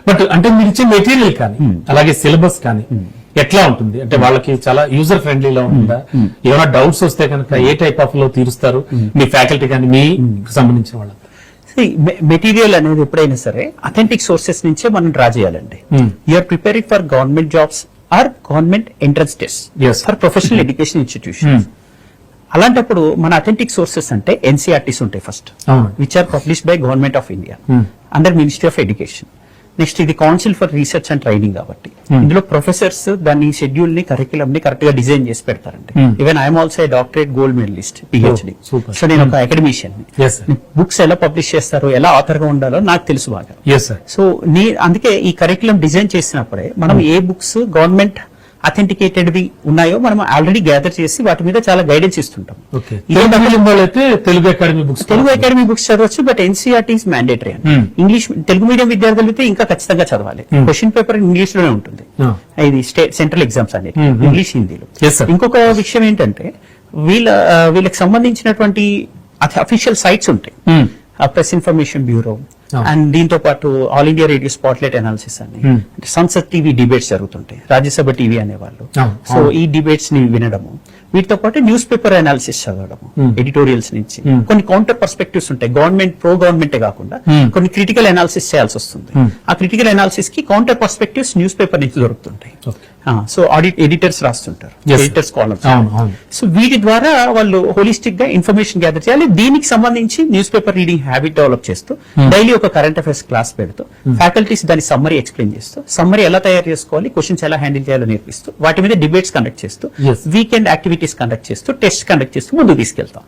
But అంటే మీరు ఇచ్చే మెటీరియల్ కానీ అలాగే సిలబస్ కానీ ఎట్లా ఉంటుంది అంటే వాళ్ళకి చాలా యూజర్ ఫ్రెండ్లీలో ఉంటుందా, ఏమైనా డౌట్స్ వస్తే కనుక ఏ టైప్ ఆఫ్ లో తీరుస్తారు మీ ఫ్యాకల్టీ కానీ మీ సంబంధించిన వాళ్ళకి? మెటీరియల్ అనేది ఎప్పుడైనా సరే అథెంటిక్ సోర్సెస్ నుంచే మనం డ్రా చేయాలండి. You are preparing for government jobs or government entrance test for professional education institution. అలాంటప్పుడు మన అథెంటిక్ సోర్సెస్ అంటే ఎన్సీఆర్టీస్ ఉంటాయి first, which are published by Government of India under Ministry of Education. Next ఇది Council for Research and Training కాబట్టి ఇందులో professors దాని schedule ని curriculum ని కరెక్ట్ గా డిజైన్ చేసి పెడతారండి. Even I'm also a doctorate gold medallist PhD. So నేను ఒక అకాడమిషియన్. బుక్స్ ఎలా పబ్లిష్ చేస్తారో ఎలా ఆథర్ గా ఉండాలో నాకు తెలుసు బాగా. సో అందుకే ఈ కరికులం డిజైన్ చేసినప్పుడే మనం ఏ బుక్స్ గవర్నమెంట్ అథెంటికేటెడ్ ఉన్నాయో మనం ఆల్రెడీ గ్యాదర్ చేసి వాటి మీద చాలా గైడెన్స్ ఇస్తుంటాం. తెలుగు అకాడమీ బుక్స్ చదవచ్చు, బట్ ఎన్సీఆర్టీ ఇస్ మ్యాండేటరీ అండి. ఇంగ్లీష్ తెలుగు మీడియం విద్యార్థులు అయితే ఇంకా ఖచ్చితంగా చదవాలి. క్వశ్చన్ పేపర్ ఇంగ్లీష్ లోనే ఉంటుంది. ఇది స్టేట్ సెంట్రల్ ఎగ్జామ్స్ అనేది ఇంగ్లీష్ హిందీలో. ఇంకొక విషయం ఏంటంటే వీళ్ళకి సంబంధించినటువంటి అఫీషియల్ సైట్స్ ఉంటాయి, ప్రెస్ ఇన్ఫర్మేషన్ బ్యూరో అండ్ దీంతో పాటు all India radio spotlight analysis అని, సంసద్ టీవీ డిబేట్స్ జరుగుతుంటాయి, రాజ్యసభ టీవీ అనేవాళ్ళు. సో ఈ డిబేట్స్ ని వినడము, వీటితో పాటు న్యూస్ పేపర్ అనాలిసిస్ చదవడము, ఎడిటోరియల్స్ నుంచి కొన్ని కౌంటర్ పర్స్పెక్టివ్స్ ఉంటాయి. గవర్నమెంట్ ప్రో గవర్నమెంటే కాకుండా కొన్ని క్రిటికల్ అనాలిసిస్ చేయాల్సి వస్తుంది. ఆ క్రిటికల్ అనాలిసిస్ కి కౌంటర్ పర్స్పెక్టివ్స్ న్యూస్ పేపర్ నుంచి దొరుకుతుంటాయి. సో ఎడిటర్స్ రాస్తుంటారు, ఎడిటర్స్ కాలమ్స్. సో వీటి ద్వారా వాళ్ళు హోలిస్టిక్ గా ఇన్ఫర్మేషన్ గ్యాదర్ చేయాలి. దీనికి సంబంధించి news paper reading habit develop చేస్తూ డైలీ ఒక కరెంట్ అఫైర్స్ క్లాస్ పెడుతూ ఫ్యాకల్టీస్ దాని సమ్మరీ ఎక్స్ప్లెయిన్ చేస్తూ, సమ్మరీ ఎలా తయారు చేసుకోవాలి, క్వశ్చన్స్ ఎలా హ్యాండిల్ చేయాలో నేర్పిస్తూ, వాటి మీద డిబేట్స్ కండక్ట్ చేస్తూ, వీకెండ్ యాక్టివిటీస్ కండక్ట్ చేస్తూ, టెస్ట్ కండక్ట్ చేస్తూ ముందుకు తీసుకెళ్తాం.